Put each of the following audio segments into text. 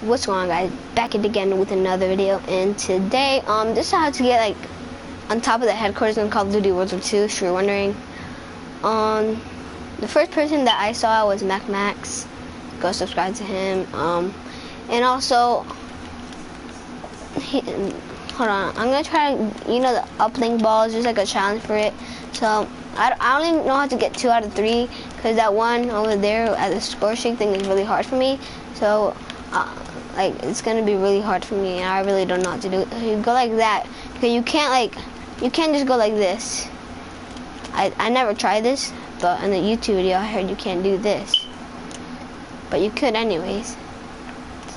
What's going on, guys? Back at it again with another video, and today this is how to get like on top of the headquarters in Call of Duty World War 2, if you're wondering. The first person that I saw was Max. Go subscribe to him. And also hold on, I'm gonna try to, the uplink balls, just like a challenge for it. So I don't even know how to get 2 out of 3, because that one over there at the score sheet thing is really hard for me. So like, it's gonna be really hard for me, and I really don't know how to do it. You go like that, because you can't just go like this. I never tried this, but in the YouTube video I heard you can't do this, but you could anyways.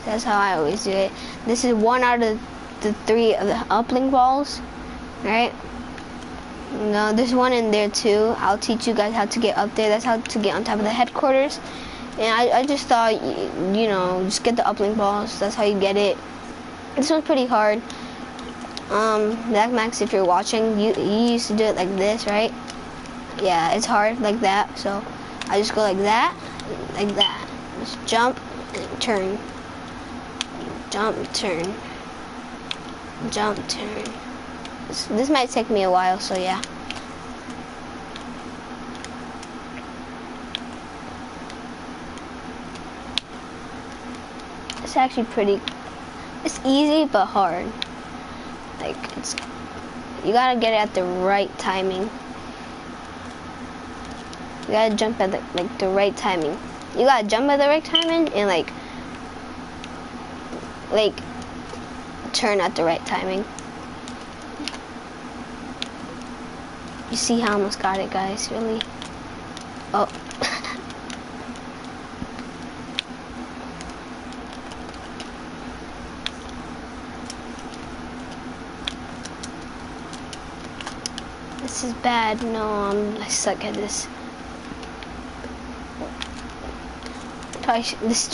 That's how I always do it. This is 1 out of the 3 of the uplink balls, right? No, there's one in there too. I'll teach you guys how to get up there. That's how to get on top of the headquarters. And I just thought, just get the uplink balls. That's how you get it. This one's pretty hard. Max, if you're watching, you used to do it like this, right? Yeah, it's hard like that. So I just go like that, like that. Just jump and turn. Jump, turn. Jump, turn. This might take me a while, so yeah. It's actually it's easy but hard. Like, you gotta get it at the right timing. You gotta jump at the right timing. You gotta jump at the right timing and like turn at the right timing. You see how I almost got it, guys, really? Oh. This is bad. No, I suck at this. Probably this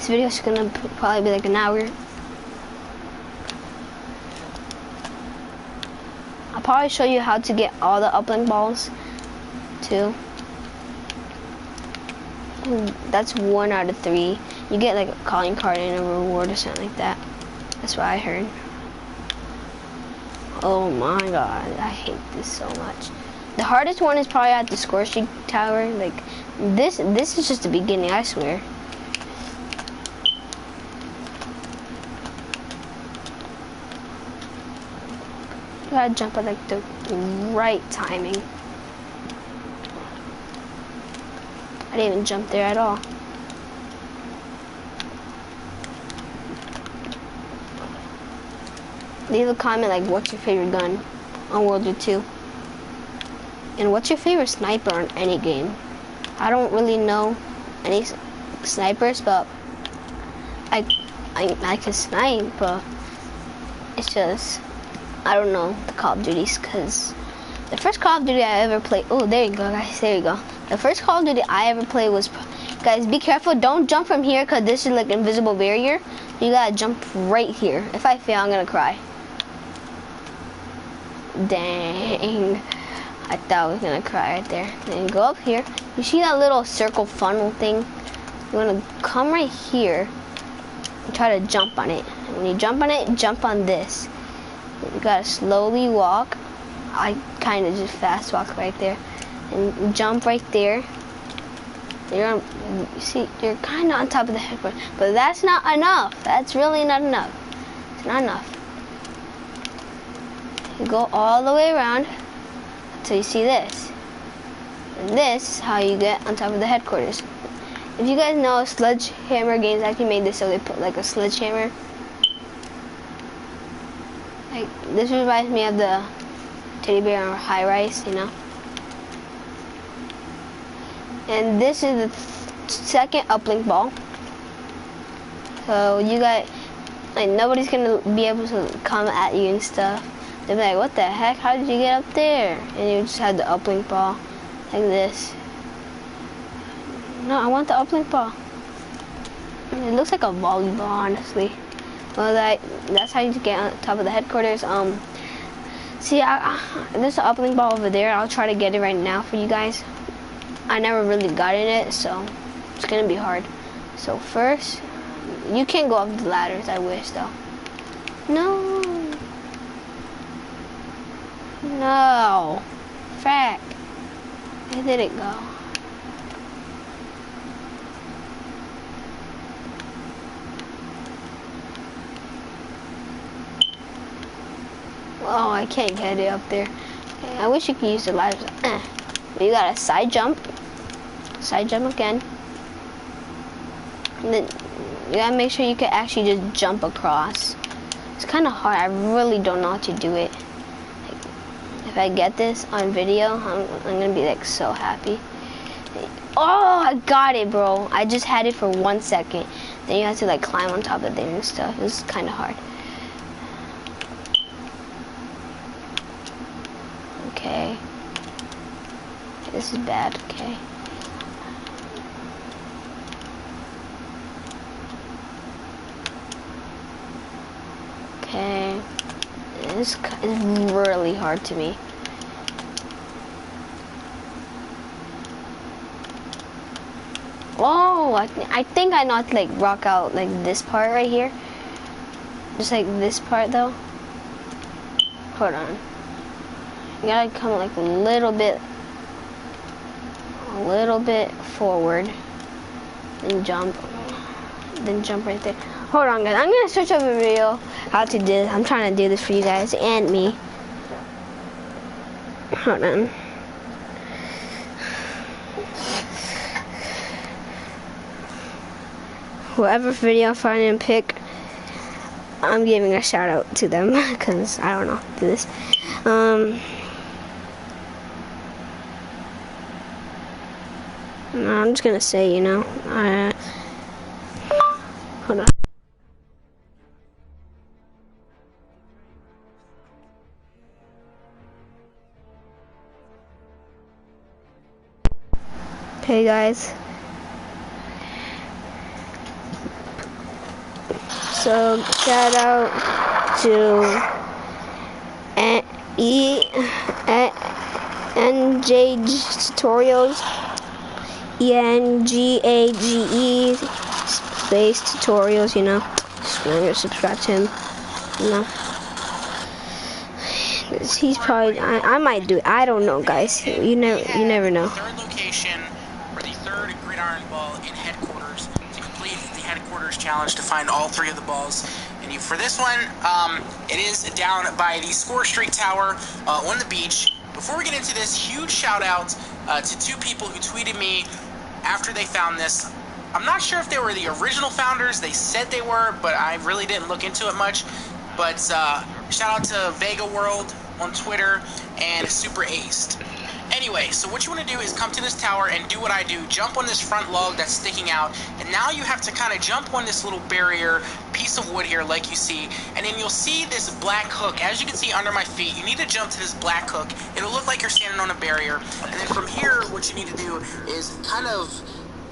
video is gonna probably be like an hour. I'll probably show you how to get all the uplink balls too. That's 1 out of 3. You get like a calling card and a reward or something like that. That's what I heard. Oh my god, I hate this so much. The hardest one is probably at the score sheet tower. Like this is just the beginning, I swear. You gotta jump at like the right timing. I didn't even jump there at all. Leave a comment like, what's your favorite gun on World War 2? And what's your favorite sniper on any game? I don't really know any snipers, but I can snipe, but it's just, I don't know the Call of Duties, because the first Call of Duty I ever played, oh, there you go, guys, there you go. The first Call of Duty I ever played was, guys, be careful, don't jump from here, because this is like invisible barrier. You gotta jump right here. If I fail, I'm gonna cry. Dang, I thought I was gonna cry right there. Then you go up here, you see that little circle funnel thing? You wanna come right here and try to jump on it. And when you jump on it, jump on this. You gotta slowly walk. I kind of just fast walk right there, and jump right there. You're kind of on top of the headquarters, but that's not enough. That's really not enough. It's not enough. You go all the way around until you see this, and this is how you get on top of the headquarters. If you guys know, Sledgehammer Games actually made this, so they put like a sledgehammer. Like, this reminds me of the teddy bear on high rise, And this is the second uplink ball. So you got, like, nobody's gonna be able to come at you and stuff. They'll be like, what the heck? How did you get up there? And you just have the uplink ball like this. No, I want the uplink ball. It looks like a volleyball, honestly. Well, that's how you get on top of the headquarters. See, there's an uplink ball over there. I'll try to get it right now for you guys. I never really got in it, so it's gonna be hard. So first, You can't go up the ladders, I wish though. No. No. Frack. Where did it go? Oh, I can't get it up there. I wish you could use the ladders. You got a side jump. Side jump again. And then you gotta make sure you can actually just jump across. It's kind of hard. I really don't know how to do it. Like, if I get this on video, I'm gonna be like so happy. Oh, I got it, bro. I just had it for 1 second. Then you have to like climb on top of there and stuff. It was kind of hard. Okay. This is bad. Okay. Okay. This is really hard to me. Oh, I think I know how to like rock out like this part right here. Just like this part though. Hold on. You gotta come like a little bit forward, and jump right there. Hold on, guys. I'm gonna search up a video how to do this. I'm trying to do this for you guys and me. Hold on. Whoever video I find and pick, I'm giving a shout out to them because I don't know how to do this. No, I'm just gonna say, you know, hold on. Okay, guys. So shout out to NJ Tutorials. ENGAGE space tutorials, you know. Just remember to subscribe to him, you know. He's probably, I might do it. I don't know, guys. You never know. Third location for the third gridiron ball in headquarters to complete the headquarters challenge to find all 3 of the balls. And for this one, it is down by the score streak tower on the beach. Before we get into this, huge shout out to 2 people who tweeted me after they found this. I'm not sure if they were the original founders. They said they were, but I really didn't look into it much. But shout out to Vega World on Twitter and Super Aced. Anyway, so what you want to do is come to this tower and do what I do. Jump on this front log that's sticking out, and now you have to kind of jump on this little barrier piece of wood here like you see, and then you'll see this black hook. As you can see under my feet, you need to jump to this black hook. It'll look like you're standing on a barrier, and then from here what you need to do is kind of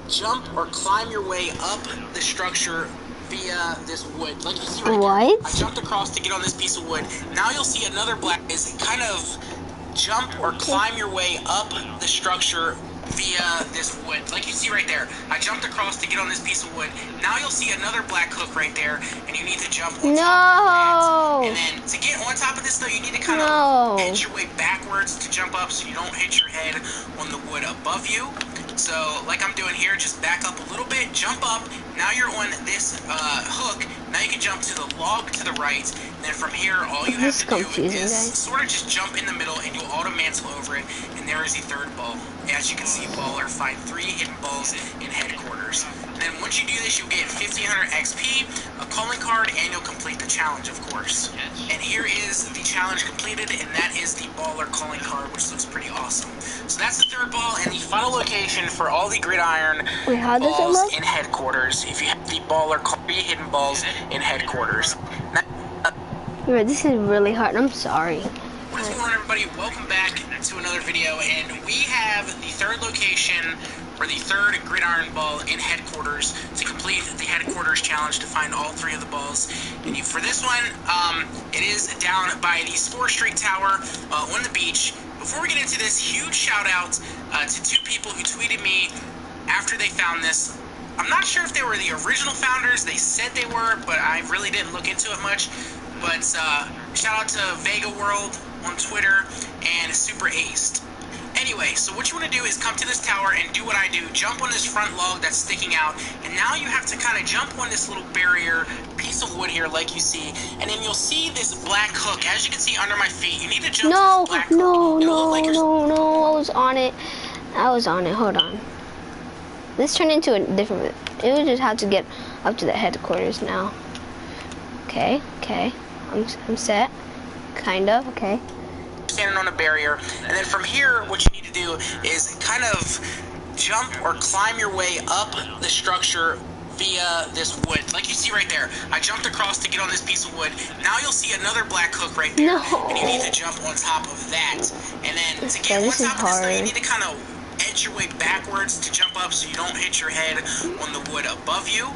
jump or climb your way up the structure via this wood. Like you see right What? there. I jumped across to get on this piece of wood. Now you'll see another black is kind of jump or climb your way up the structure via this wood. Like you see right there. I jumped across to get on this piece of wood. Now you'll see another black hook right there, and you need to jump on top of that. And then to get on top of this though, you need to kind of edge your way backwards to jump up so you don't hit your head on the wood above you. So, like I'm doing here, just back up a little bit, jump up. Now you're on this hook. Now you can jump to the log to the right. And then from here, all you have to do is sort of just jump in the middle, and you'll auto-mantle over it. And there is the third ball. As you can see, baller, find 3 hidden balls in headquarters. And then once you do this, you'll get 1500 XP, a calling card, and you'll complete the challenge, of course. And here is the challenge completed, and that is the baller calling card, which looks pretty awesome. So that's the third ball, and the final location for all the gridiron balls in headquarters. If you have the baller, 3 hidden balls in headquarters. This is really hard. I'm sorry. What is going on, everybody? Welcome back to another video, and we have the third location for the third gridiron ball in headquarters to complete the headquarters challenge to find all 3 of the balls. And for this one, it is down by the score streak tower on the beach. Before we get into this, huge shout out to 2 people who tweeted me after they found this. I'm not sure if they were the original founders. They said they were, but I really didn't look into it much. But shout out to Vega World on Twitter and Super Aced. Anyway, so what you want to do is come to this tower and do what I do. Jump on this front log that's sticking out, and now you have to kind of jump on this little barrier piece of wood here like you see, and then you'll see this black hook. As you can see under my feet, you need to jump to this black hook. No, I was on it. Hold on. This turned into a different... It was just how to get up to the headquarters now. Okay. I'm set. Kind of, okay. Standing on a barrier, and then from here what you need to do is kind of jump or climb your way up the structure via this wood, like you see right there. I jumped across to get on this piece of wood. Now you'll see another black hook right there, and you need to jump on top of that. And then to get on top of this thing, you need to kind of edge your way backwards to jump up so you don't hit your head on the wood above you.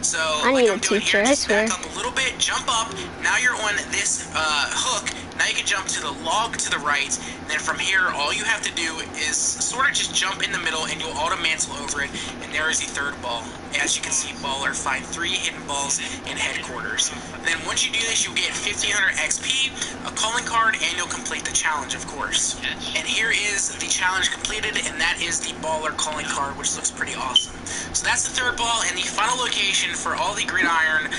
So I need a teacher, I swear. Back up a little bit, jump up. Now you're on this hook. Now you can jump to the log to the right. And then from here, all you have to do is sort of just jump in the middle, and you'll auto-mantle over it. And there is the third ball. As you can see, baller, find 3 hidden balls in headquarters. And then once you do this, you'll get 1500 XP, a calling card, and you'll complete the challenge, of course. And here is the challenge completed, and that is the baller calling card, which looks pretty awesome. So that's the third ball, and the final location for all the gridiron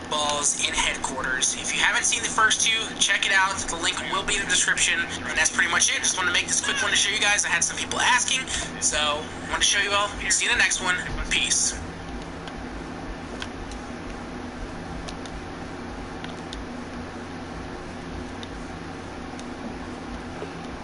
balls in headquarters. If you haven't seen the first 2, check it out. The link will be in the description, and that's pretty much it. Just want to make this quick one to show you guys. I had some people asking, so I want to show you all. See you in the next one. Peace.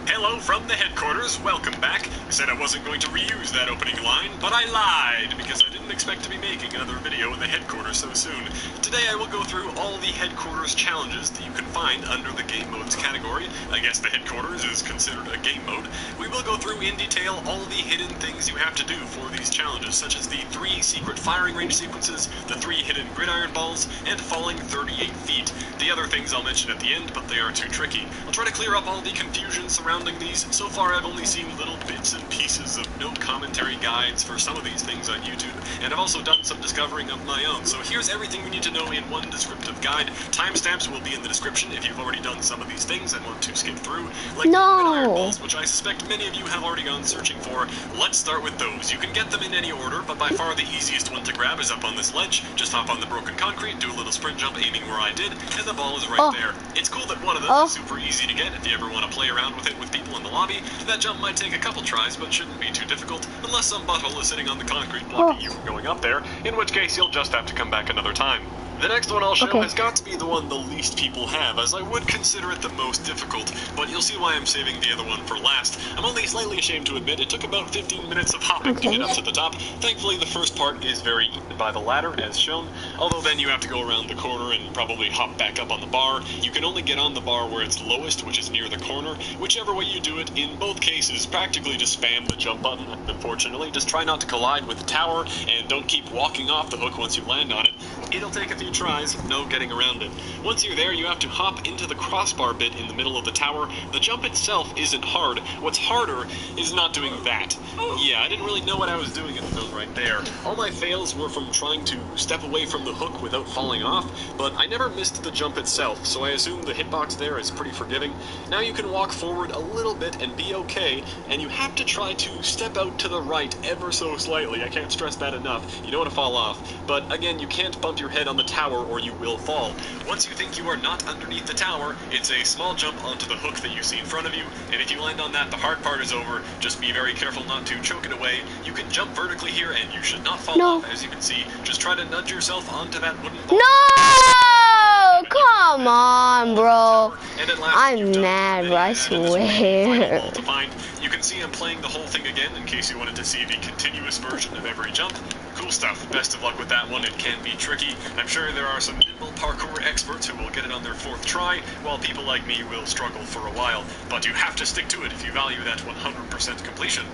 Hello from the headquarters, welcome back. I said I wasn't going to reuse that opening line, but I lied, because I didn't expect to be making another video in the headquarters so soon. Today I will go through all the headquarters challenges that you can find under the game modes category. I guess the headquarters is considered a game mode. We will go through in detail all the hidden things you have to do for these challenges, such as the 3 secret firing range sequences, the 3 hidden gridiron balls, and falling 38 feet. The other things I'll mention at the end, but they are too tricky. I'll try to clear up all the confusion surrounding these. So far I've only seen little bits and pieces of no commentary guides for some of these things on YouTube, and I've also done some discovering of my own. So here's everything you need to know in one descriptive guide. Timestamps will be in the description if you've already done some of these things and want to skip through, like the gridiron balls, which I suspect many of you have already gone searching for. Let's start with those. You can get them in any order, but by far the easiest one to grab is up on this ledge. Just hop on the broken concrete, do a little sprint jump aiming where I did, and the ball is right there. It's cool that one of them is super easy to get if you ever want to play around with it with people in the lobby. That jump might take a couple tries, but shouldn't be too difficult, unless some butthole is sitting on the concrete blocking you from going up there, in which case you'll just have to come back another time. The next one I'll show has got to be the one the least people have, as I would consider it the most difficult, but you'll see why I'm saving the other one for last. I'm only slightly ashamed to admit it took about 15 minutes of hopping to get up to the top. Thankfully the first part is very easy by the ladder, as shown, although then you have to go around the corner and probably hop back up on the bar. You can only get on the bar where it's lowest, which is near the corner. Whichever way you do it, in both cases, practically just spam the jump button, unfortunately. Just try not to collide with the tower, and don't keep walking off the hook once you land on it. It'll take a few tries, no getting around it. Once you're there, you have to hop into the crossbar bit in the middle of the tower. The jump itself isn't hard. What's harder is not doing that. Yeah, I didn't really know what I was doing at the film right there. All my fails were from trying to step away from the hook without falling off, but I never missed the jump itself, so I assume the hitbox there is pretty forgiving. Now you can walk forward a little bit and be okay, and you have to try to step out to the right ever so slightly. I can't stress that enough. You don't want to fall off. But again, you can't bump your head on the tower or you will fall. Once you think you are not underneath the tower, it's a small jump onto the hook that you see in front of you, and if you land on that, the hard part is over. Just be very careful not to choke it away. You can jump vertically here, and you should not fall off, as you can see. Just try to nudge yourself onto that wooden ball. No! Come on, bro. I'm mad, bro, I swear. You can see I'm playing the whole thing again in case you wanted to see the continuous version of every jump. Cool stuff. Best of luck with that one. It can be tricky. I'm sure there are some nimble parkour experts who will get it on their 4th try, while people like me will struggle for a while. But you have to stick to it if you value that 100% completion.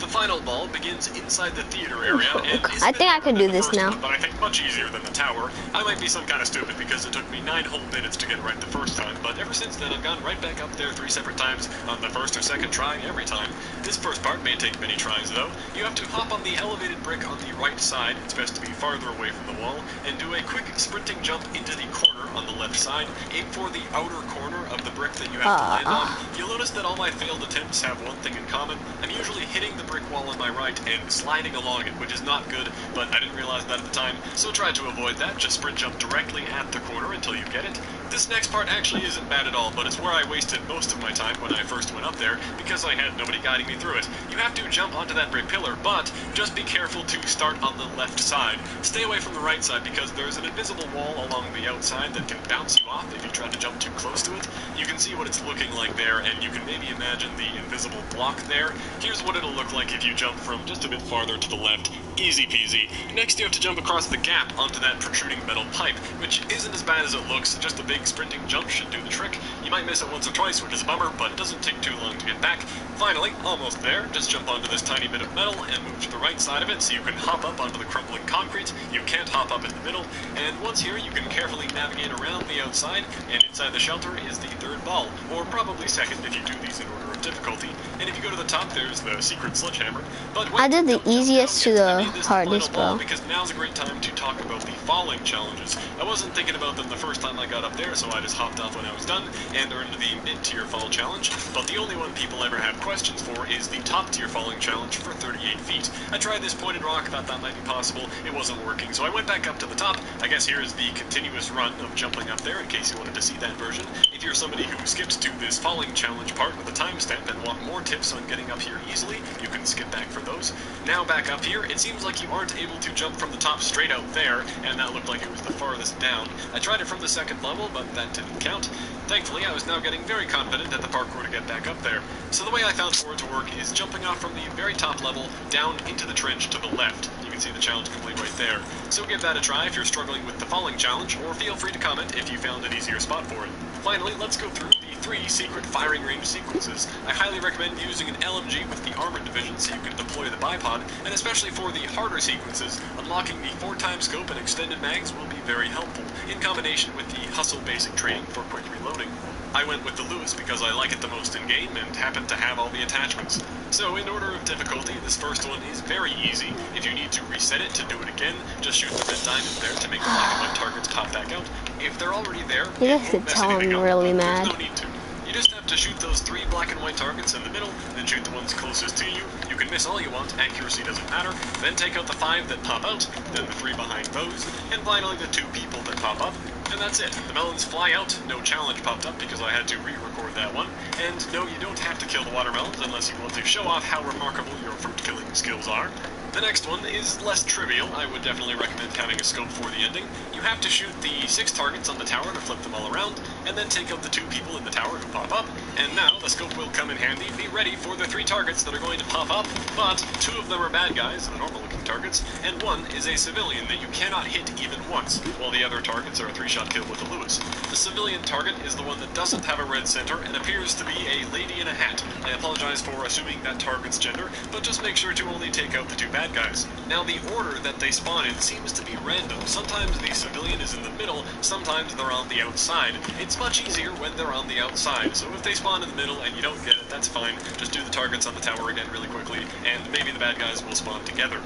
The final ball begins inside the theater area, and is I think I can do the this first now. one, but I think much easier than the tower. I might be some kind of stupid because it took me 9 whole minutes to get it right the first time, but ever since then I've gone right back up there 3 separate times on the first or second try every time. This first part may take many tries though. You have to hop on the elevated brick on the right side, it's best to be farther away from the wall, and do a quick sprinting jump into the corner on the left side. Aim for the outer corner of the brick that you have to land on. You'll notice that all my failed attempts have one thing in common. I'm usually hitting the brick wall on my right and sliding along it, which is not good, but I didn't realize that at the time, so try to avoid that. Just sprint jump directly at the corner until you get it. This next part actually isn't bad at all, but it's where I wasted most of my time when I first went up there, because I had nobody guiding me through it. You have to jump onto that brick pillar, but just be careful to start on the left side. Stay away from the right side, because there's an invisible wall along the outside that can bounce you off if you try to jump too close to it. You can see what it's looking like there, and you can maybe imagine the invisible block there. Here's what it'll look like if you jump from just a bit farther to the left. Easy peasy. Next you have to jump across the gap onto that protruding metal pipe, which isn't as bad as it looks. Just a big sprinting jump should do the trick. You might miss it once or twice, which is a bummer, but it doesn't take too long to get back. Finally, almost there, just jump onto this tiny bit of metal and move to the right side of it so you can hop up onto the crumbling concrete. You can't hop up in the middle, and once here you can carefully navigate around the outside, and inside the shelter is the third ball, or probably second if you do these in order of difficulty. And if you go to the top, there's the secret sledgehammer. But I did the easiest to the hardest, bro. Because now's a great time to talk about the falling challenges. I wasn't thinking about them the first time I got up there, so I just hopped off when I was done and earned the mid-tier fall challenge. But the only one people ever have questions for is the top-tier falling challenge for 38 feet. I tried this pointed rock, thought that might be possible. It wasn't working, so I went back up to the top. I guess here is the continuous run of jumping up there in case you wanted to see that version. If you're somebody who skips to this falling challenge part with a timestamp and want more tips on getting up here easily, you can skip back for those. Now back up here, it seems like you aren't able to jump from the top straight out there, and that looked like it was the farthest down. I tried it from the second level, but that didn't count. Thankfully, I was now getting very confident at the parkour to get back up there. So the way I found for it to work is jumping off from the very top level down into the trench to the left. You can see the challenge complete right there. So give that a try if you're struggling with the falling challenge, or feel free to comment if you found an easier spot for it. Finally, let's go through the 3 secret firing range sequences. I highly recommend using an LMG with the armored division so you can deploy the bipod, and especially for the harder sequences, unlocking the 4x scope and extended mags will be very helpful, in combination with the hustle basic training for quick reloading. I went with the Lewis because I like it the most in-game and happen to have all the attachments. So in order of difficulty, this first one is very easy. If you need to reset it to do it again, just shoot the red diamond there to make the black and white targets pop back out. If they're already there, You have to tell him really mad. There's no need to. You just have to shoot those 3 black and white targets in the middle, then shoot the ones closest to you. You can miss all you want, accuracy doesn't matter. Then take out the 5 that pop out, then the 3 behind those, and finally the 2 people that pop up. And that's it. The melons fly out. No challenge popped up because I had to re-record that one. And no, you don't have to kill the watermelons unless you want to show off how remarkable your fruit-killing skills are. The next one is less trivial. I would definitely recommend having a scope for the ending. You have to shoot the 6 targets on the tower to flip them all around, and then take out the 2 people in the tower who pop up. And now the scope will come in handy. Be ready for the 3 targets that are going to pop up, but 2 of them are bad guys, the normal-looking targets, and 1 is a civilian that you cannot hit even once, while the other targets are a 3-shot kill with the Lewis. The civilian target is the one that doesn't have a red center and appears to be a lady in a hat. I apologize for assuming that target's gender, but just make sure to only take out the 2 bad guys. Now the order that they spawn in seems to be random. Sometimes the civilian is in the middle, sometimes they're on the outside. It's much easier when they're on the outside, so if they spawn in the middle and you don't get it, that's fine. Just do the targets on the tower again really quickly, and maybe the bad guys will spawn together.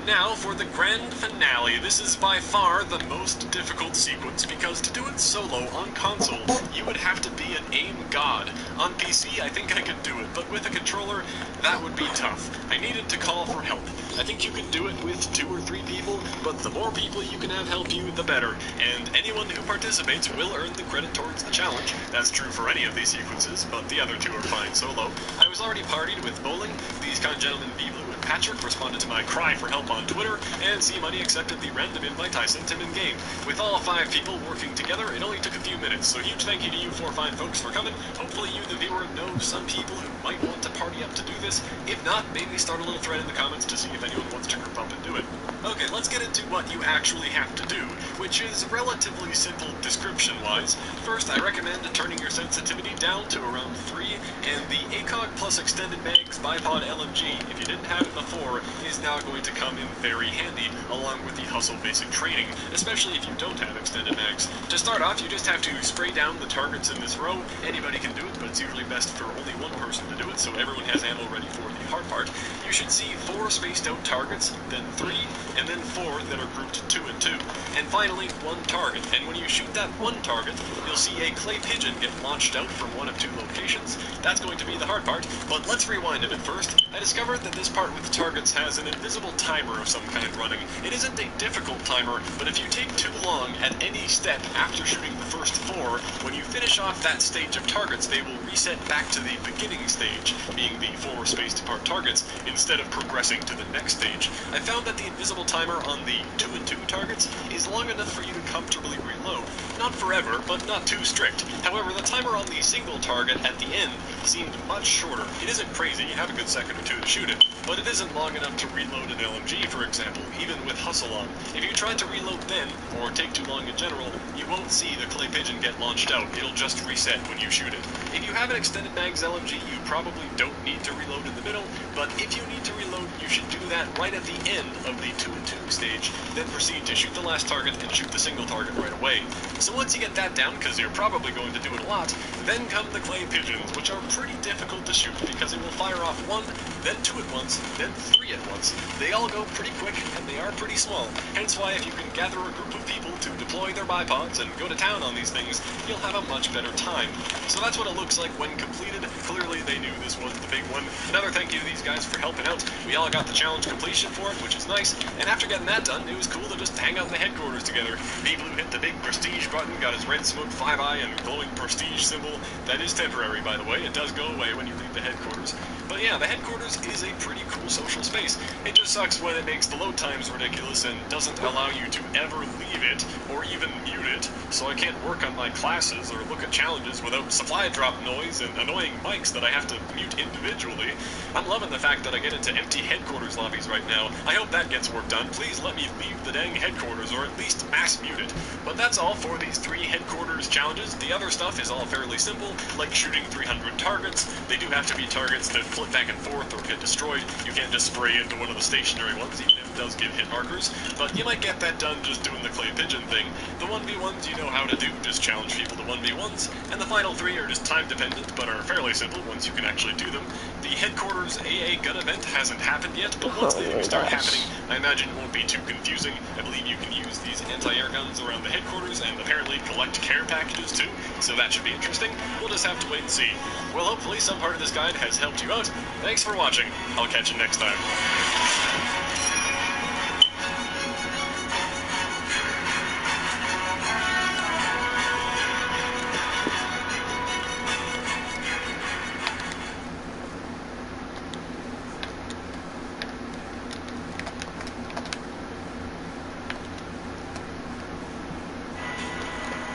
Now for the grand finale. This is by far the most difficult sequence because to do it solo on console, you would have to be an aim god. On PC, I think I could do it, but with a controller, that would be tough. I needed to call for help. I think you can do it with 2 or 3 people, but the more people you can have help you, the better. And anyone who participates will earn the credit towards the challenge. That's true for any of these sequences, but the other 2 are fine solo. I was already partied with Bowling. These kind gentlemen, B-Blue and Patrick, responded to my cry for help on Twitter, and C-Money accepted the random invite I sent him in-game. With all 5 people working together, it only took a few minutes, so huge thank you to you 4 fine folks for coming. Hopefully you, the viewer, know some people who might want to party up to do this. If not, maybe start a little thread in the comments to see if anyone wants to group up and do it. Okay, let's get into into what you actually have to do, which is relatively simple description-wise. First, I recommend turning your sensitivity down to around 3, and the ACOG plus extended mags bipod LMG, if you didn't have it before, is now going to come in very handy, along with the Hustle Basic Training, especially if you don't have extended mags. To start off, you just have to spray down the targets in this row. Anybody can do it, but it's usually best for only one person to do it, so everyone has ammo ready for the hard part. You should see 4 spaced out targets, then 3, and then 4 that are grouped 2 and 2, and finally 1 target. And when you shoot that 1 target, you'll see a clay pigeon get launched out from one of 2 locations. That's going to be the hard part, but let's rewind a bit first. I discovered that this part with the targets has an invisible timer of some kind running. It isn't a difficult timer, but if you take too long at any step after shooting the first 4, when you finish off that stage of targets, they will reset back to the beginning stage, being the 4 spaced apart targets, instead of progressing to the next stage. I found that the invisible timer on the 2 and 2 targets is long enough for you to comfortably reload. Not forever, but not too strict. However, the timer on the single target at the end seemed much shorter. It isn't crazy, you have a good second or 2 to shoot it, but it isn't long enough to reload an LMG, for example, even with Hustle on. If you try to reload then, or take too long in general, you won't see the clay pigeon get launched out. It'll just reset when you shoot it. If you have an extended mags LMG, you probably don't need to reload in the middle, but if you need to reload, you should do that right at the end of the 2 and 2 stage, then proceed to shoot the last target and shoot the single target right away. So once you get that down, because you're probably going to do it a lot, then come the clay pigeons, which are pretty difficult to shoot because it will fire off 1, then 2 at once, then 3 at once. They all go pretty quick, and they are pretty small, hence why if you can gather a group of people to deploy their bipods and go to town on these things, you'll have a much better time. So that's what it looks like when completed. Clearly they knew this was the big one. Another thank you to these guys for helping out. We all got the challenge completion for it, which is nice, and after getting that done, it was cool to just hang out in the headquarters together. B-Blue hit the big prestige button, got his red smoke 5-eye and glowing prestige symbol. That is temporary, by the way. It does go away when you leave the headquarters. But yeah, the headquarters is a pretty cool social space. It just sucks when it makes the load times ridiculous and doesn't allow you to ever leave it, or even mute it, so I can't work on my classes or look at challenges without supply drop noise and annoying mics that I have to mute individually. I'm loving the fact that I get into empty headquarters lobbies right now. I hope that gets work done. Please let me leave the dang headquarters, or at least mass mute it. But that's all for these 3 headquarters challenges. The other stuff is all fairly simple, like shooting 300 targets. They do have to be targets that flip back and forth or get destroyed. You can't just spray into one of the stationary ones, even if it does give hit markers. But you might get that done just doing the clay pigeon thing. The 1v1s you know how to do, just challenge people to 1v1s. And the final 3 are just time dependent, but are fairly simple once you can actually do them. The headquarters AA gun event hasn't happened yet, but once they do start happening, I imagine it won't be too confusing. I believe you can use these anti-air guns around the headquarters and apparently collect care packages too, so that should be interesting. We'll just have to wait and see. Well, hopefully some part of this guide has helped you out. Thanks for watching. I'll catch you next time.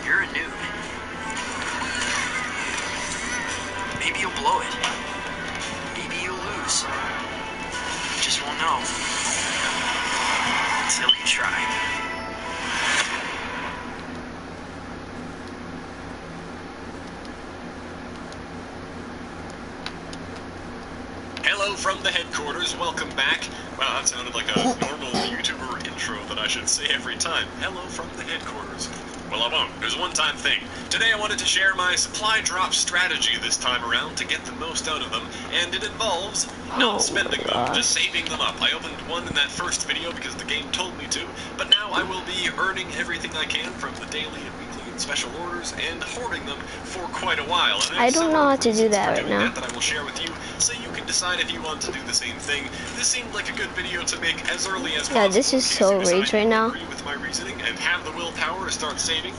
You're a noob. Maybe you'll blow it. Maybe you'll lose. You just won't know. Until you try. Hello from the headquarters, welcome back. Wow, that sounded like a normal YouTuber intro that I should say every time. Hello from the headquarters. Well, I won't. It was a one-time thing. Today I wanted to share my supply drop strategy this time around to get the most out of them, and it involves not spending them, just saving them up. I opened one in that first video because the game told me to, but now I will be earning everything I can from the daily and weekly and special orders and hoarding them for quite a while. And I don't know how to do that right now. that I will share with you, so you can decide if you want to do the same thing. This seemed like a good video to make as early as possible. Yeah, this is so rage right now. Agree with my reasoning and have the willpower to start saving.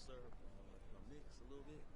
syrup, my mix a little bit.